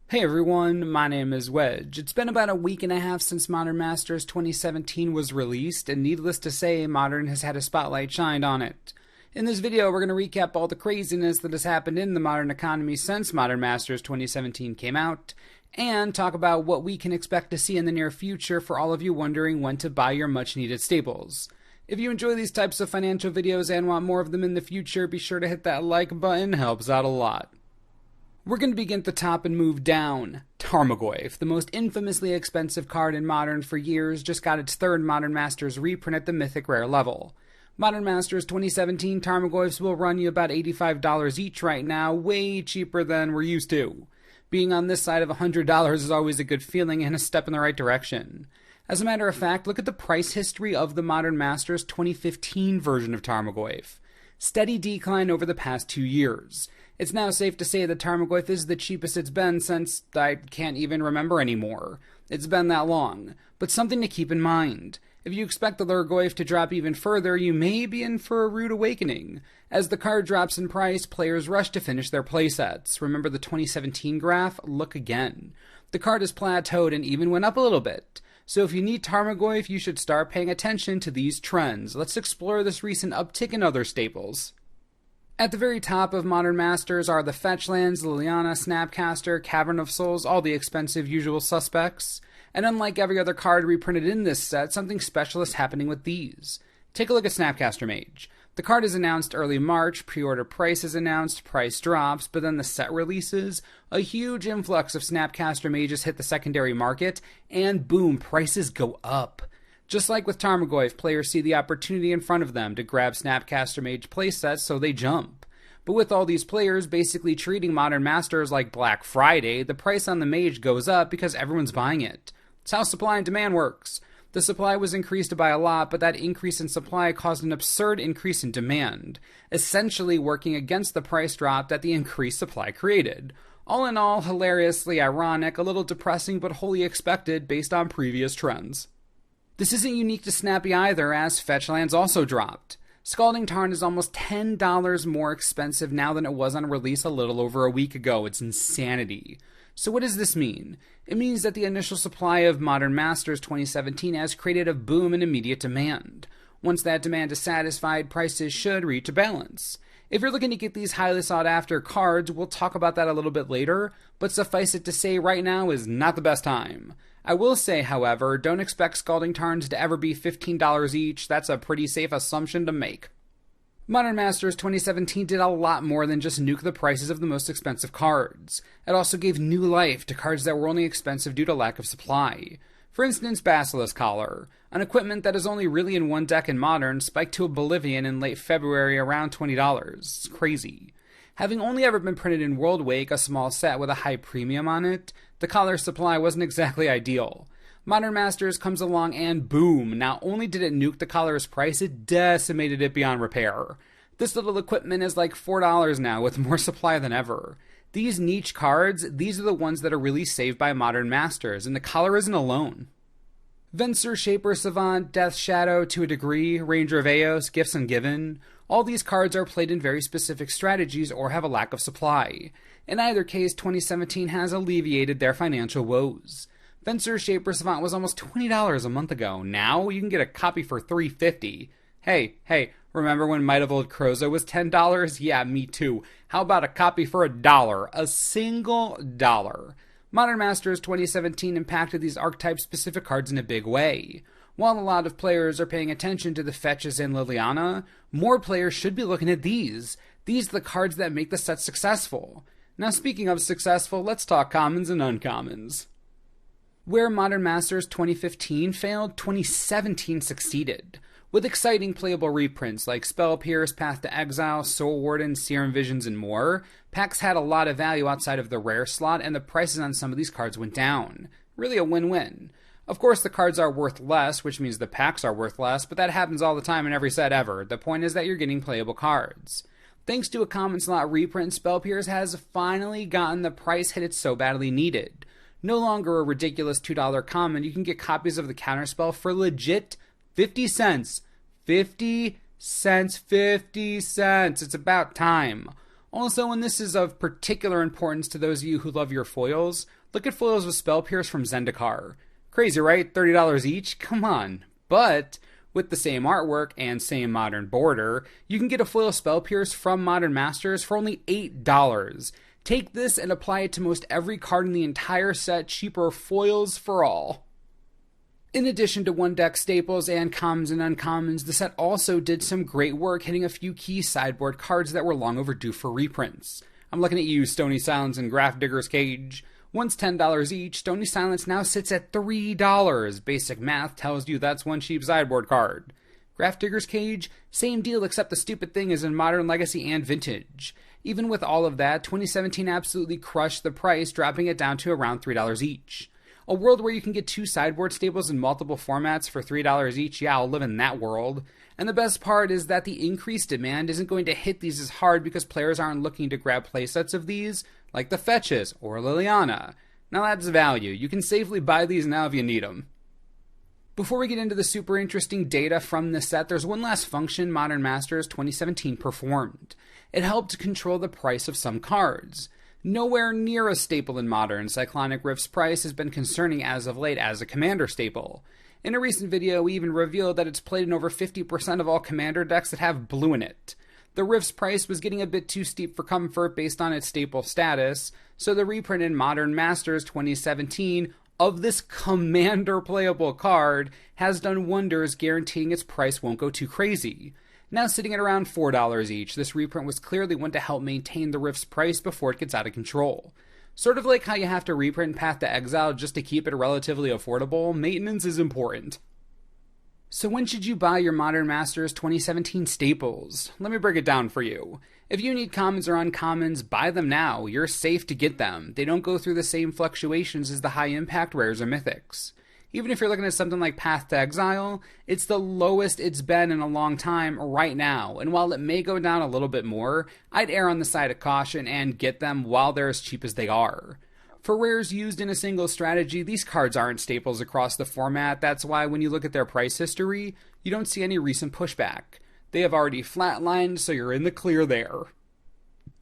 Hey everyone, my name is Wedge. It's been about a week and a half since Modern Masters 2017 was released, and needless to say, Modern has had a spotlight shined on it. In this video, we're going to recap all the craziness that has happened in the Modern economy since Modern Masters 2017 came out, and talk about what we can expect to see in the near future for all of you wondering when to buy your much-needed staples. If you enjoy these types of financial videos and want more of them in the future, be sure to hit that like button, helps out a lot. We're going to begin at the top and move down. Tarmogoyf, the most infamously expensive card in Modern for years, just got its third Modern Masters reprint at the Mythic Rare level. Modern Masters 2017 Tarmogoyfs will run you about $85 each right now, way cheaper than we're used to. Being on this side of $100 is always a good feeling and a step in the right direction. As a matter of fact, look at the price history of the Modern Masters 2015 version of Tarmogoyf. Steady decline over the past 2 years. It's now safe to say that Tarmogoyf is the cheapest it's been since I can't even remember anymore. It's been that long. But something to keep in mind. If you expect the Tarmogoyf to drop even further, you may be in for a rude awakening. As the card drops in price, players rush to finish their playsets. Remember the 2017 graph? Look again. The card has plateaued and even went up a little bit. So if you need Tarmogoyf, you should start paying attention to these trends. Let's explore this recent uptick in other staples. At the very top of Modern Masters are the fetch lands, Liliana, Snapcaster, Cavern of Souls, all the expensive usual suspects. And unlike every other card reprinted in this set, something special is happening with these. Take a look at Snapcaster Mage. The card is announced early March, pre-order price is announced, price drops, but then the set releases, a huge influx of Snapcaster Mages hit the secondary market, and boom, prices go up. Just like with Tarmogoyf, players see the opportunity in front of them to grab Snapcaster Mage playsets, so they jump. But with all these players basically treating Modern Masters like Black Friday, the price on the Mage goes up because everyone's buying it. It's how supply and demand works. The supply was increased by a lot, but that increase in supply caused an absurd increase in demand, essentially working against the price drop that the increased supply created. All in all, hilariously ironic, a little depressing but wholly expected based on previous trends. This isn't unique to Snappy either, as fetch lands also dropped. Scalding Tarn is almost $10 more expensive now than it was on release a little over a week ago. It's insanity. So what does this mean? It means that the initial supply of Modern Masters 2017 has created a boom in immediate demand. Once that demand is satisfied, prices should reach a balance. If you're looking to get these highly sought after cards, we'll talk about that a little bit later, but suffice it to say right now is not the best time. I will say, however, don't expect Scalding Tarns to ever be $15 each. That's a pretty safe assumption to make. Modern Masters 2017 did a lot more than just nuke the prices of the most expensive cards. It also gave new life to cards that were only expensive due to lack of supply. For instance, Basilisk Collar, an equipment that is only really in one deck in Modern, spiked to oblivion in late February around $20. It's crazy. Having only ever been printed in World Wake, a small set with a high premium on it, the collar supply wasn't exactly ideal. Modern Masters comes along and boom, not only did it nuke the collar's price, it decimated it beyond repair. This little equipment is like $4 now with more supply than ever. These niche cards, these are the ones that are really saved by Modern Masters, and the collar isn't alone. Venser, Shaper, Savant, Death Shadow to a degree, Ranger of Eos, Gifts Ungiven, all these cards are played in very specific strategies or have a lack of supply. In either case, 2017 has alleviated their financial woes. Venser, Shaper, Savant was almost $20 a month ago. Now you can get a copy for $3.50. Hey, remember when Might of Old Kroza was $10? Yeah, me too. How about a copy for $1? A single dollar. Modern Masters 2017 impacted these archetype-specific cards in a big way. While a lot of players are paying attention to the fetches in Liliana, more players should be looking at these. These are the cards that make the set successful. Now speaking of successful, let's talk commons and uncommons. Where Modern Masters 2015 failed, 2017 succeeded. With exciting playable reprints like Spell Pierce, Path to Exile, Soul Warden, Serum Visions, and more, packs had a lot of value outside of the rare slot, and the prices on some of these cards went down. Really a win-win. Of course, the cards are worth less, which means the packs are worth less, but that happens all the time in every set ever. The point is that you're getting playable cards. Thanks to a common slot reprint, Spell Pierce has finally gotten the price hit it so badly needed. No longer a ridiculous $2 common, you can get copies of the counterspell for legit 50 cents. 50 cents, 50 cents. It's about time. Also, and this is of particular importance to those of you who love your foils, Look at foils with Spell Pierce from Zendikar. Crazy, right? $30 each? Come on. But with the same artwork and same modern border, you can get a foil Spell Pierce from Modern Masters for only $8. Take this and apply it to most every card in the entire set, cheaper foils for all. In addition to one deck staples and commons and uncommons, the set also did some great work hitting a few key sideboard cards that were long overdue for reprints. I'm looking at you, Stony Silence and Grafdigger's Cage. Once $10 each, Stony Silence now sits at $3. Basic math tells you that's one cheap sideboard card. Grafdigger's Cage, same deal except the stupid thing is in Modern, Legacy, and Vintage. Even with all of that, 2017 absolutely crushed the price, dropping it down to around $3 each. A world where you can get two sideboard staples in multiple formats for $3 each, yeah, I'll live in that world. And the best part is that the increased demand isn't going to hit these as hard because players aren't looking to grab playsets of these, like the Fetches or Liliana. Now that's value. You can safely buy these now if you need them. Before we get into the super interesting data from this set, there's one last function Modern Masters 2017 performed. It helped control the price of some cards. Nowhere near a staple in Modern, Cyclonic Rift's price has been concerning as of late as a Commander staple. In a recent video, we even revealed that it's played in over 50% of all Commander decks that have blue in it. The Rift's price was getting a bit too steep for comfort based on its staple status, so the reprint in Modern Masters 2017 of this Commander playable card has done wonders, guaranteeing its price won't go too crazy. Now sitting at around $4 each, this reprint was clearly one to help maintain the Rift's price before it gets out of control. Sort of like how you have to reprint Path to Exile just to keep it relatively affordable, maintenance is important. So when should you buy your Modern Masters 2017 staples? Let me break it down for you. If you need commons or uncommons, buy them now. You're safe to get them. They don't go through the same fluctuations as the high impact rares or mythics. Even if you're looking at something like Path to Exile, it's the lowest it's been in a long time right now, and while it may go down a little bit more, I'd err on the side of caution and get them while they're as cheap as they are. For rares used in a single strategy, these cards aren't staples across the format. That's why when you look at their price history, you don't see any recent pushback. They have already flatlined, so you're in the clear there.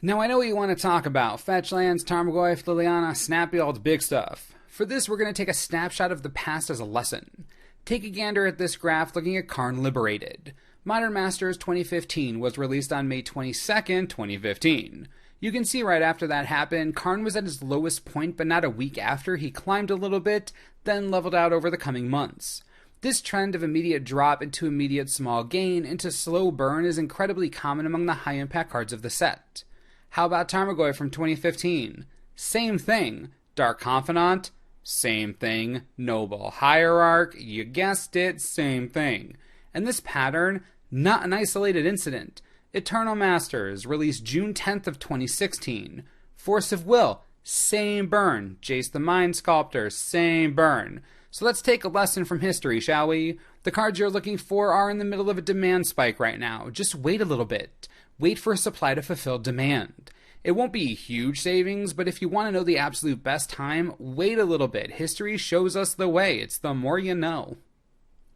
Now I know what you want to talk about. Fetch lands, Tarmogoyf, Liliana, Snappy, all the big stuff. For this, we're going to take a snapshot of the past as a lesson. Take a gander at this graph looking at Karn Liberated. Modern Masters 2015 was released on May 22nd, 2015. You can see right after that happened, Karn was at his lowest point, but not a week after. He climbed a little bit, then leveled out over the coming months. This trend of immediate drop into immediate small gain into slow burn is incredibly common among the high-impact cards of the set. How about Tarmogoyf from 2015? Same thing. Dark Confidant? Same thing. Noble Hierarch? You guessed it, same thing. And this pattern, not an isolated incident. Eternal Masters, released June 10th of 2016. Force of Will, same burn. Jace the Mind Sculptor, same burn. So let's take a lesson from history, shall we? The cards you're looking for are in the middle of a demand spike right now. Just wait a little bit. Wait for a supply to fulfill demand. It won't be huge savings, but if you want to know the absolute best time, wait a little bit. History shows us the way. It's the more you know.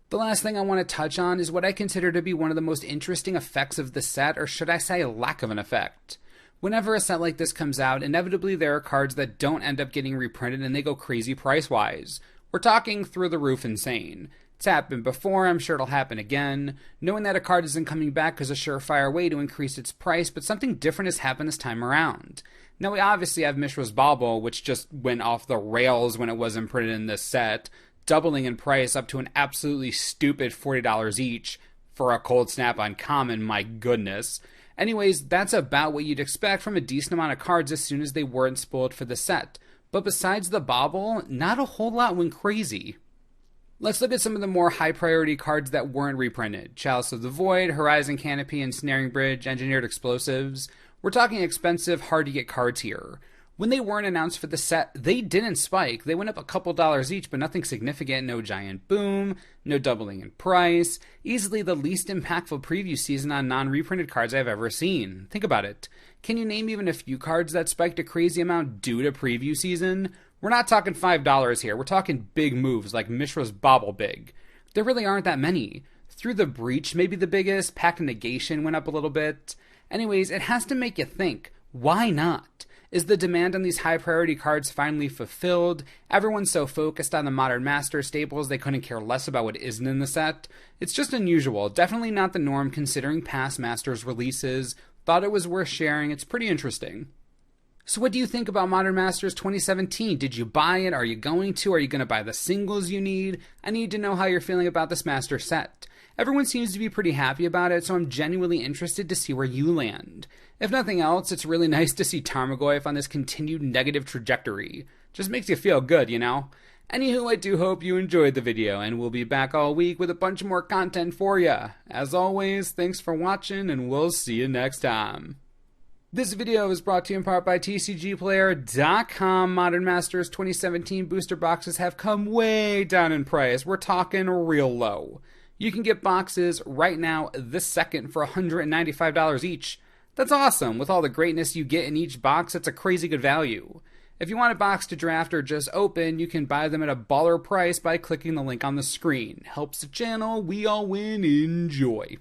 The last thing I want to touch on is what I consider to be one of the most interesting effects of the set, or should I say lack of an effect. Whenever a set like this comes out, inevitably there are cards that don't end up getting reprinted and they go crazy price-wise. We're talking through the roof insane. It's happened before, I'm sure it'll happen again. Knowing that a card isn't coming back is a surefire way to increase its price, but something different has happened this time around. Now we obviously have Mishra's Bauble, which just went off the rails when it was imprinted in this set, doubling in price up to an absolutely stupid $40 each for a Cold Snap Uncommon, my goodness. Anyways, that's about what you'd expect from a decent amount of cards as soon as they weren't spoiled for the set. But besides the Bauble, not a whole lot went crazy. Let's look at some of the more high-priority cards that weren't reprinted. Chalice of the Void, Horizon Canopy, and Snaring Bridge, Engineered Explosives. We're talking expensive, hard-to-get cards here. When they weren't announced for the set, they didn't spike. They went up a couple dollars each, but nothing significant. No giant boom, no doubling in price. Easily the least impactful preview season on non-reprinted cards I've ever seen. Think about it. Can you name even a few cards that spiked a crazy amount due to preview season? We're not talking $5 here. We're talking big moves like Mishra's Bauble big. There really aren't that many. Through the Breach, maybe the biggest. Pact of Negation went up a little bit. Anyways, it has to make you think. Why not? Is the demand on these high priority cards finally fulfilled? Everyone's so focused on the Modern Master staples they couldn't care less about what isn't in the set. It's just unusual, definitely not the norm considering past Masters releases. Thought it was worth sharing, it's pretty interesting. So what do you think about Modern Masters 2017? Did you buy it? Are you going to? Are you going to buy the singles you need? I need to know how you're feeling about this Master set. Everyone seems to be pretty happy about it, so I'm genuinely interested to see where you land. If nothing else, it's really nice to see Tarmogoyf on this continued negative trajectory. Just makes you feel good, you know? Anywho, I do hope you enjoyed the video, and we'll be back all week with a bunch more content for ya. As always, thanks for watching, and we'll see you next time. This video is brought to you in part by TCGplayer.com. Modern Masters 2017 booster boxes have come way down in price. We're talking real low. You can get boxes right now, this second, for $195 each. That's awesome. With all the greatness you get in each box, it's a crazy good value. If you want a box to draft or just open, you can buy them at a baller price by clicking the link on the screen. Helps the channel, we all win, enjoy.